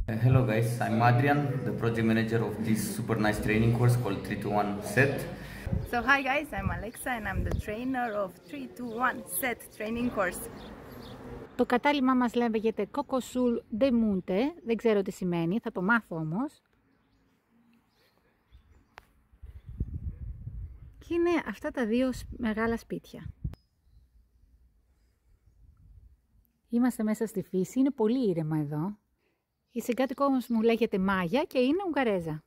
Hello guys, I'm Adrian, the project manager of this super nice training course called 3-2-1 set. So hi guys, I'm Alexa and I'm the trainer of 3-2-1 set training course. Το κατάλημά μας λέγεται Cocosul de Monte, δεν ξέρω τι σημαίνει, θα το μάθω όμως. Και είναι αυτά τα δύο μεγάλα σπίτια. Είμαστε μέσα στη φύση, είναι πολύ ήρεμα εδώ. Η συγκάτοικος μου λέγεται Μάγια και είναι Ουγγαρέζα.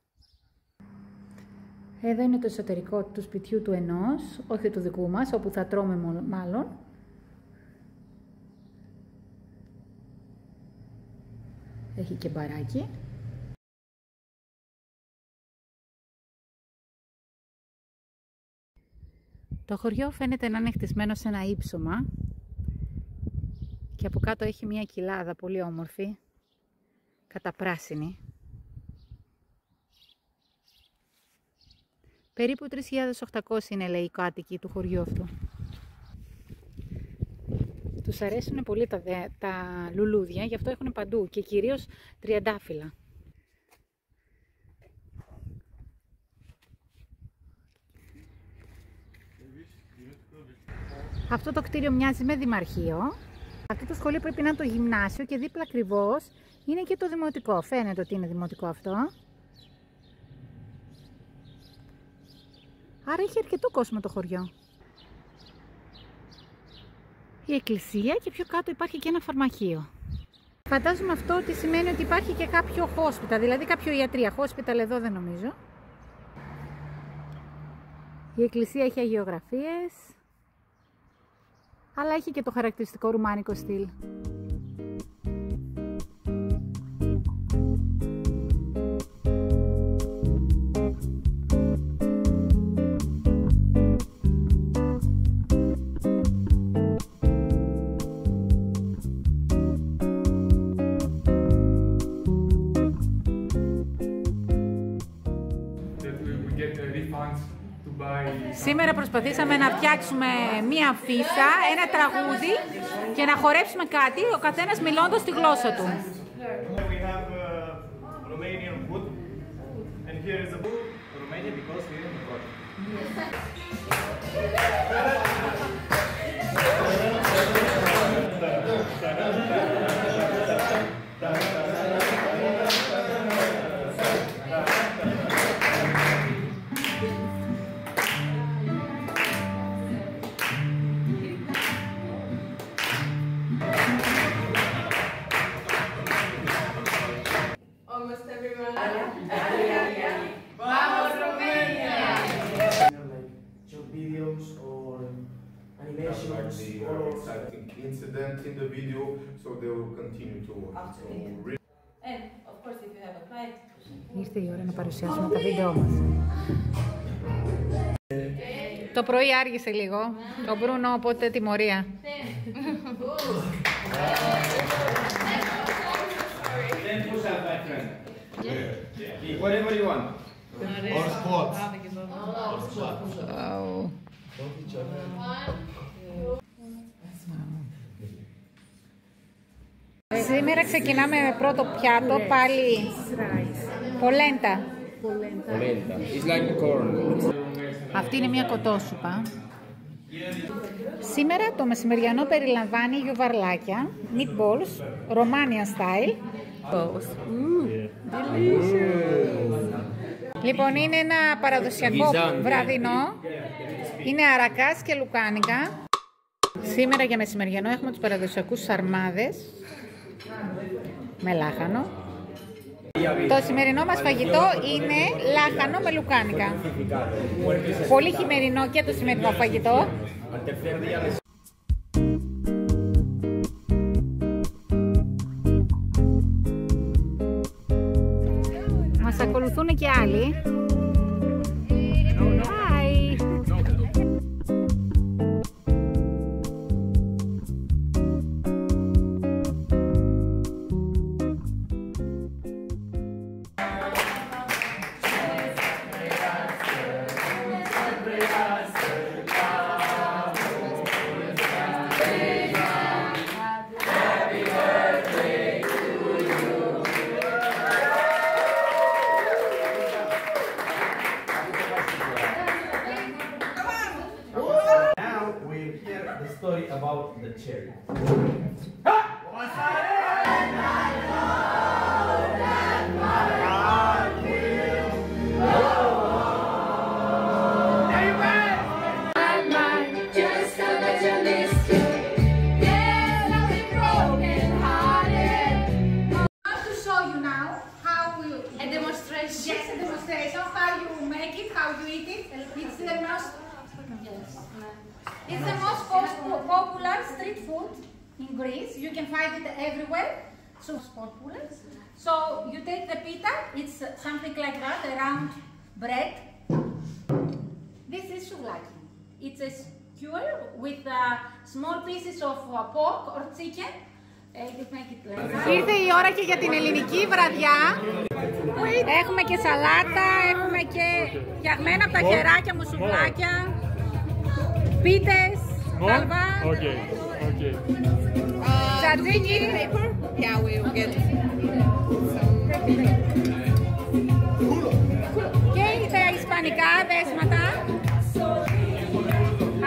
Εδώ είναι το εσωτερικό του σπιτιού του ενός, όχι του δικού μας, όπου θα τρώμε μάλλον. Έχει και μπαράκι. Το χωριό φαίνεται να είναι χτισμένο σε ένα ύψωμα και από κάτω έχει μια κοιλάδα πολύ όμορφη, καταπράσινη. Περίπου 3.800 είναι, λέει, οι κάτοικοι του χωριού αυτού. Τους αρέσουν πολύ τα λουλούδια, γι' αυτό έχουν παντού και κυρίως τριαντάφυλλα. Αυτό το κτίριο μοιάζει με δημαρχείο. Αυτό το σχολείο πρέπει να είναι το γυμνάσιο και δίπλα ακριβώς είναι και το δημοτικό. Φαίνεται ότι είναι δημοτικό αυτό. Άρα έχει αρκετό κόσμο το χωριό. Η εκκλησία και πιο κάτω υπάρχει και ένα φαρμακείο. Φαντάζομαι αυτό ότι σημαίνει ότι υπάρχει και κάποιο hospital, δηλαδή κάποιο ιατρία. Hospital εδώ δεν νομίζω. Η εκκλησία έχει αγιογραφίες, αλλά έχει και το χαρακτηριστικό ρουμάνικο στυλ. Σήμερα προσπαθήσαμε να φτιάξουμε μία φύσα, ένα τραγούδι και να χορέψουμε κάτι, ο καθένας μιλώντας τη γλώσσα του. Incident in the video, so they will continue to watch. And of course, if you have a client. Ήρθε η ώρα να παρουσιάσουμε τα βίντεο μας. Το πρωί άργησε λίγο. Το Μπρούνο, οπότε τιμωρία. Whatever you want. Or squats. Σήμερα ξεκινάμε με πρώτο πιάτο, πάλι πολέντα. It's like corn. Αυτή είναι μια κοτόσουπα. Σήμερα το μεσημεριανό περιλαμβάνει γιουβαρλάκια, meatballs, Romanian style. Λοιπόν, είναι ένα παραδοσιακό βραδινό. Είναι αρακάς και λουκάνικα. Σήμερα για μεσημεριανό έχουμε τους παραδοσιακούς σαρμάδες με λάχανο. Το σημερινό μας φαγητό είναι λάχανο με λουκάνικα. Πολύ χειμερινό και το σημερινό φαγητό. Μας ακολουθούν και άλλοι. cherry. It's the most popular street food in Greece. You can find it everywhere. So it's popular. So you take the pita. It's something like that, a round bread. This is souvlaki. It's a skewer with small pieces of pork or chicken. Ήρθε η ώρα και για την ελληνική βραδιά. Έχουμε και σαλάτα, έχουμε και φτιαγμένα από τα χεράκια μου σουβλάκια, πίτες, χαλβά, τζατζίκι. Και τα ισπανικά δέσματα.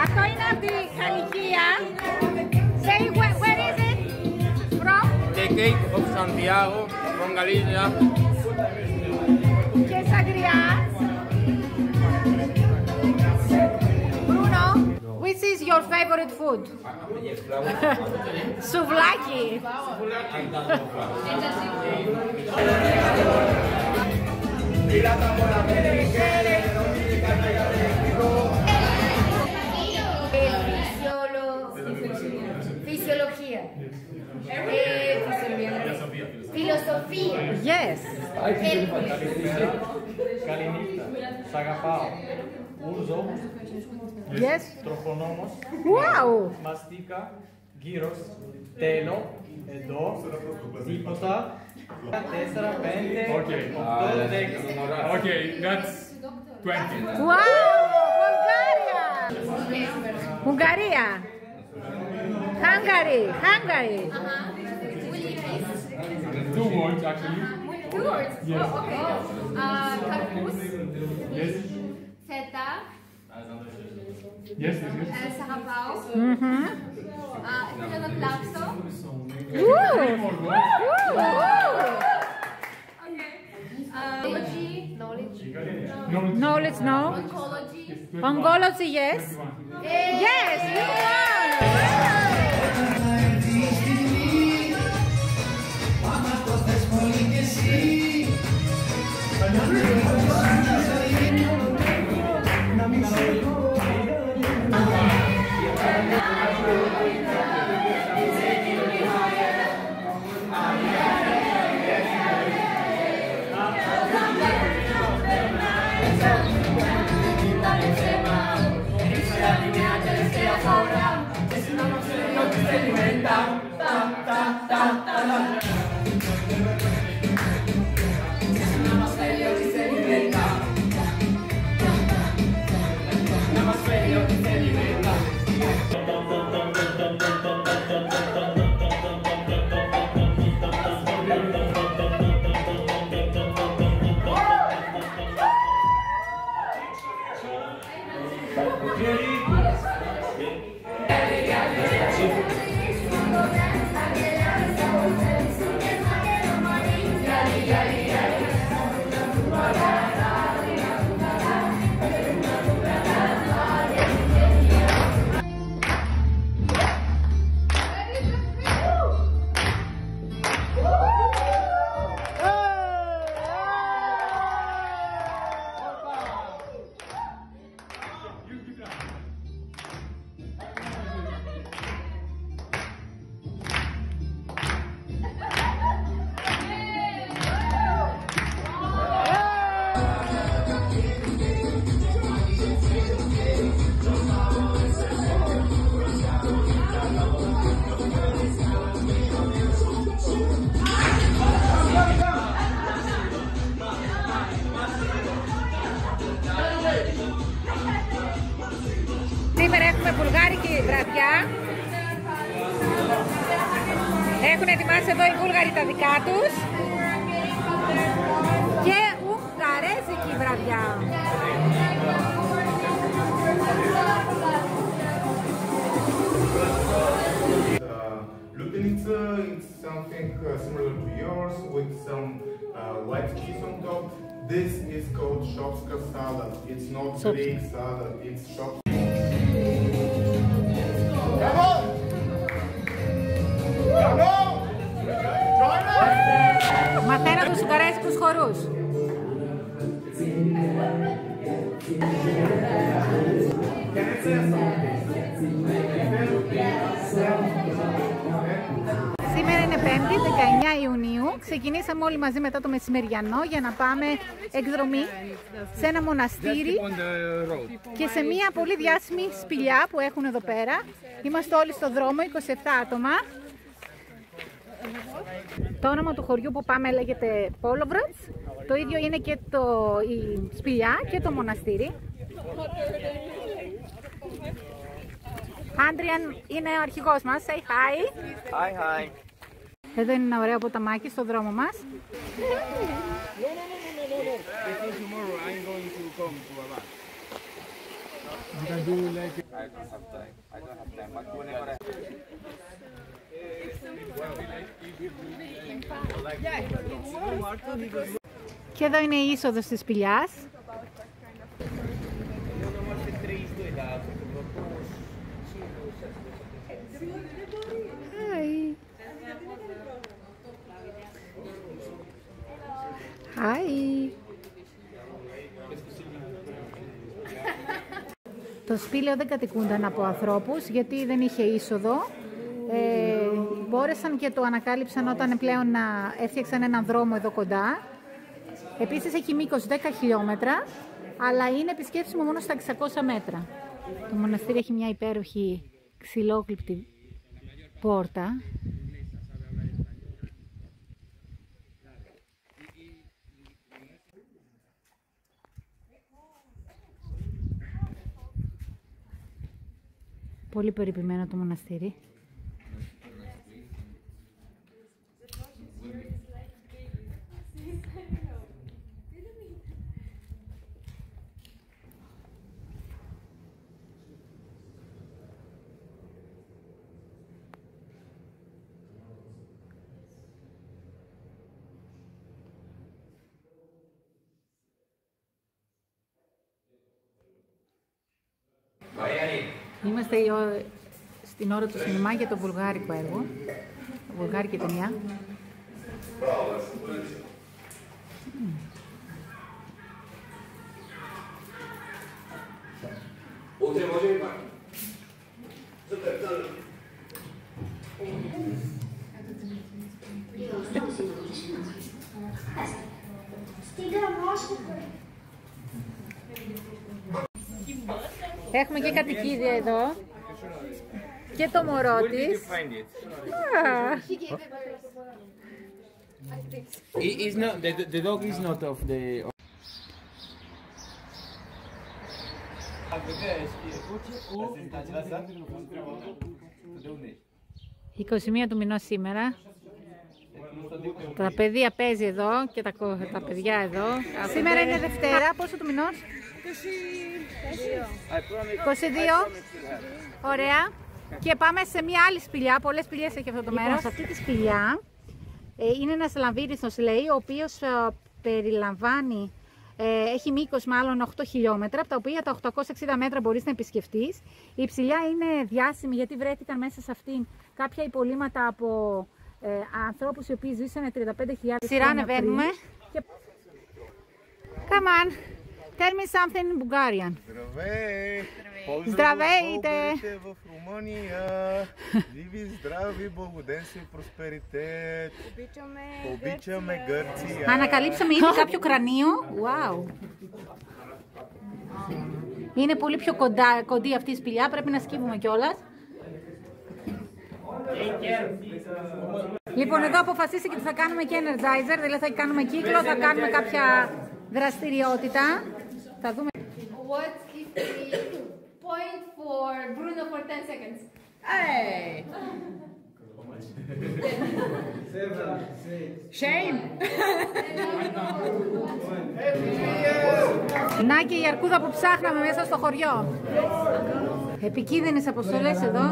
Αυτό είναι από τη Γαλλικία. Say where is it from? The Cape of Santiago from Galicia. Και Sagrias. Bruno, which is your favorite food? Souvlaki. Φυσιολογία. Φιλοσοφία. Yes. Καληνύχτα. Σ' αγαπάω. Ούρζο. Yes. Τροχονόμος. Wow. Μαστίκα. Γύρος. Τέλο. Εδώ. Τίποτα. 4, 5, 8, 10. Okay, that's 20. Wow. Bulgaria. Ουγγαρία. Hungary. Hungary. Two words actually. Two words. Yes. Oh, okay. Karpuz. Yes. Feta. Yes, yes, yes. Σ' αγαπάω. Θέλω να κλάψω. Knowledge, no. Oncology. Oncology, yes. Yes, you won. Σήμερα έχουμε βουλγάρικη βραδιά. Έχουν ετοιμάσει εδώ οι Βούλγαροι τα δικά τους. Και ουγγαρέζικη βραδιά. pizza, it's something similar to yours with some white cheese on top. This is called Shopska salad. It's not Greek salad, it's Shopska. Come on! Come on! Join us! Μαθαίνω τους ουγγαρέζικους χορούς. Σήμερα είναι 5η, 19 Ιουνίου. Ξεκινήσαμε όλοι μαζί μετά το μεσημεριανό για να πάμε εκδρομή σε ένα μοναστήρι και σε μια πολύ διάσημη σπηλιά που έχουν εδώ πέρα. Είμαστε όλοι στο δρόμο, 27 άτομα. Το όνομα του χωριού που πάμε λέγεται Πόλοβρατς. Το ίδιο είναι και η σπηλιά και το μοναστήρι. Άντριαν είναι ο αρχηγός μας. Say hi. Hi, hi. Εδώ είναι ένα ωραίο ποταμάκι στο δρόμο μας. Και εδώ είναι η είσοδος της σπηλιάς. Hi. Το σπήλαιο δεν κατοικούνταν από ανθρώπους γιατί δεν είχε είσοδο. Μπόρεσαν και το ανακάλυψαν όταν πλέον έφτιαξαν έναν δρόμο εδώ κοντά. Επίσης έχει μήκος 10 χιλιόμετρα, αλλά είναι επισκέψιμο μόνο στα 600 μέτρα. Το μοναστήρι έχει μια υπέροχη ξυλόκληπτη πόρτα. Πολύ περιποιημένο το μοναστήρι. Είμαστε στην ώρα του σινεμά για το βουλγάρικο έργο, βουλγάρικη ταινία. Έχουμε και κατοικίδια εδώ και το μωρό της. The dog is not of the... 21 του μηνός σήμερα. Τα παιδεία παίζει εδώ και τα παιδιά εδώ. Σήμερα είναι Δευτέρα, πόσο του μηνός? 22. Ωραία. Και πάμε σε μια άλλη σπηλιά. Πολλές σπηλιές έχει αυτό το μέρος. Σε αυτή τη σπηλιά είναι ένας λαμβύριστος, λέει, ο οποίος περιλαμβάνει, έχει μήκος μάλλον 8 χιλιόμετρα, από τα οποία τα 860 μέτρα μπορείς να επισκεφτείς. Η σπηλιά είναι διάσημη γιατί βρέθηκαν μέσα σε αυτήν κάποια υπολείμματα από ανθρώπους οι οποίοι ζήσανε 35.000 χρόνια. Σειρά ανεβαίνουμε. Come on. Tell me something in Bulgarian. Здравейте! В Румъния! Живи, здрави, благоденствие, просперитет! Обичаме Гърция! Ανακαλύψαμε ήδη κάποιο κρανίο. Wow! Είναι πολύ πιο κοντή αυτή η σπηλιά, πρέπει να σκύβουμε κιόλας. Λοιπόν, εδώ αποφασίστηκε ότι θα κάνουμε και energizer, δηλαδή θα κάνουμε κύκλο, θα κάνουμε κάποια δραστηριότητα. Θα δούμε. What is the point for Bruno for 10 seconds? Hey! Shame! Να και η αρκούδα που ψάχναμε μέσα στο χωριό. Επικίνδυνες αποστολές εδώ.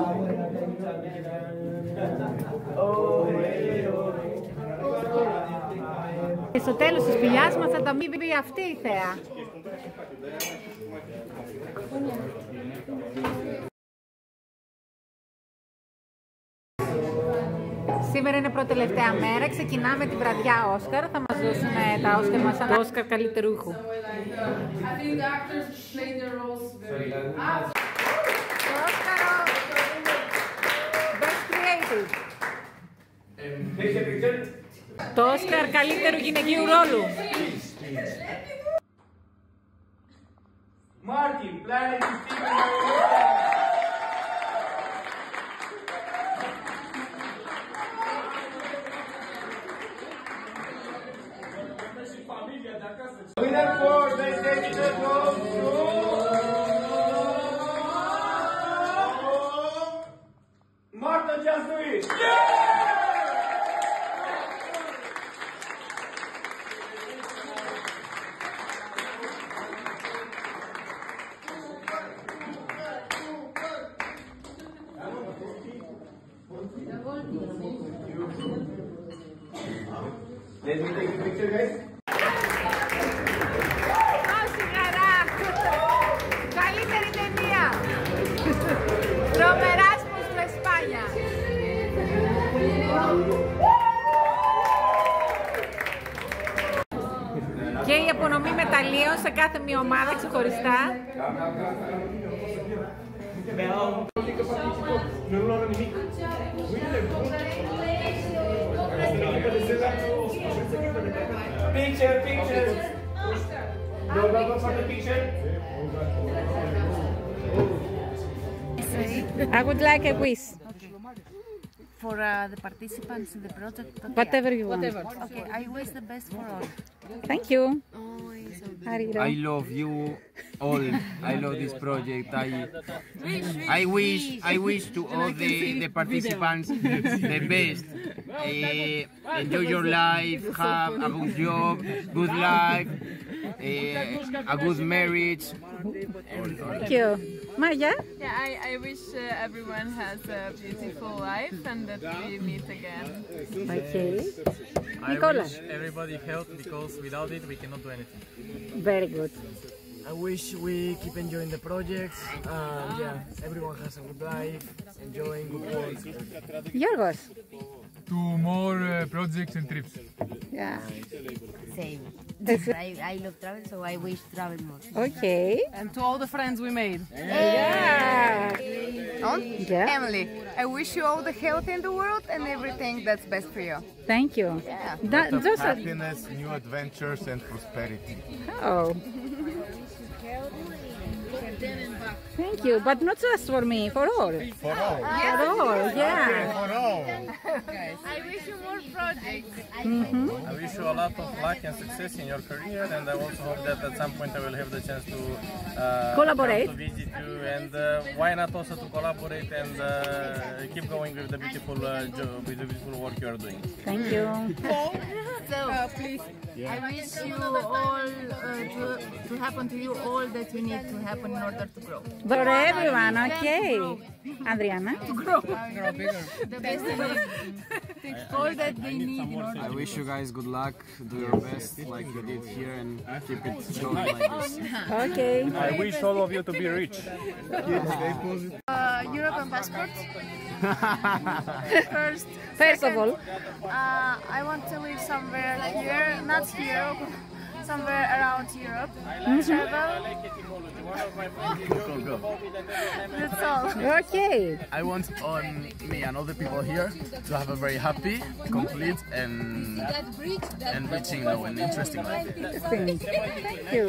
Και στο τέλος της σπηλιάς μας θα τα μείνει αυτή η θέα. Σήμερα είναι πρώτη τελευταία μέρα, ξεκινάμε τη βραδιά Όσκαρ, θα μας δώσουν τα Όσκαρ μας σαν Όσκαρ καλύτερου ήχου. Το Όσκαρ καλύτερου γυναικείου ρόλου. Martin, Planet Winner for Best Stage goes to Marta Jasnovic. Let me take a picture, guys. Όση χαρά! Καλύτερη ταινία! Τρομεράσμος του Εσπάνια! Και η απονομή μεταλλίων σε κάθε μία ομάδα ξεχωριστά. Picture. No, for the picture. I would like a wish. For the participants in the project. Okay. Whatever you want. Okay, I wish the best for all. Thank you. I love you all. I love this project. I wish to all the participants the best. Enjoy your life, have a good job, good life, a good marriage. Thank you. Maya? Yeah, I wish everyone has a beautiful life and that we meet again. Okay. I Nicola. wish everybody health because without it we cannot do anything. Very good. I wish we keep enjoying the projects. Yeah, everyone has a good life, enjoying good work. Yorgos? To more projects and trips. Yeah. Same. I love travel, so I wish travel more. Okay. And to all the friends we made. Yeah. Yeah. Emily, I wish you all the health in the world and everything that's best for you. Thank you. Just happiness, new adventures and prosperity. Oh. Thank you, but not just for me, for all. For all. For all, yeah. For all. I wish you more projects. I wish you a lot of luck and success in your career, and I also hope that at some point I will have the chance to Collaborate. come to visit you, and why not also to collaborate and keep going with the beautiful job, with the beautiful work you are doing. Thank you. So, please. I wish you all to happen to you all that you need to happen in order to grow. For everyone, okay. Adriana? To grow. The best all that they need in order. I wish you guys good luck, do your best like you did here, and keep it going like this. Okay. I wish all of you to be rich. European passport. First of all, I want to live somewhere here, not here, somewhere around Europe. Travel. That's all. okay. I want on me and other people here to have a very happy, complete, and enriching and interesting life. Thank you.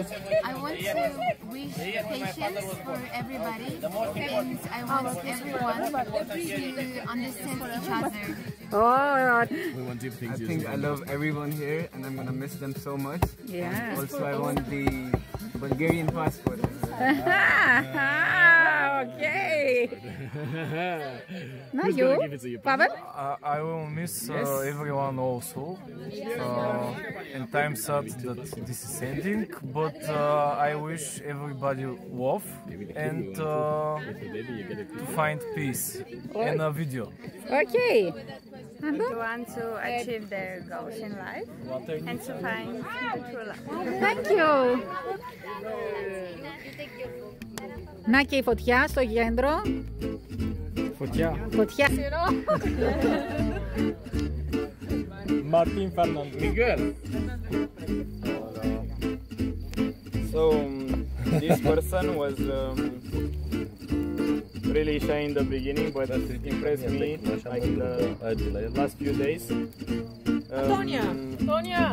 I want to wish patience for everybody, and I want everyone to understand each other. Oh, We want deep things. I think I love everyone here, and I'm gonna miss them so much. yeah. Also, I want the Bulgarian passport. Okay. Now you, Pavel? I will miss everyone also. And I'm sad that this is ending, but I wish everybody love and to find peace in a video. Okay. to want to achieve their goals in life and to find the true love. Thank you. Να και η φωτιά στο κέντρο. Φωτιά. Φωτιά. Martin Fernandez. Miguel. So this person was really shy in the beginning, but impressed me like in the last few days. Antonia!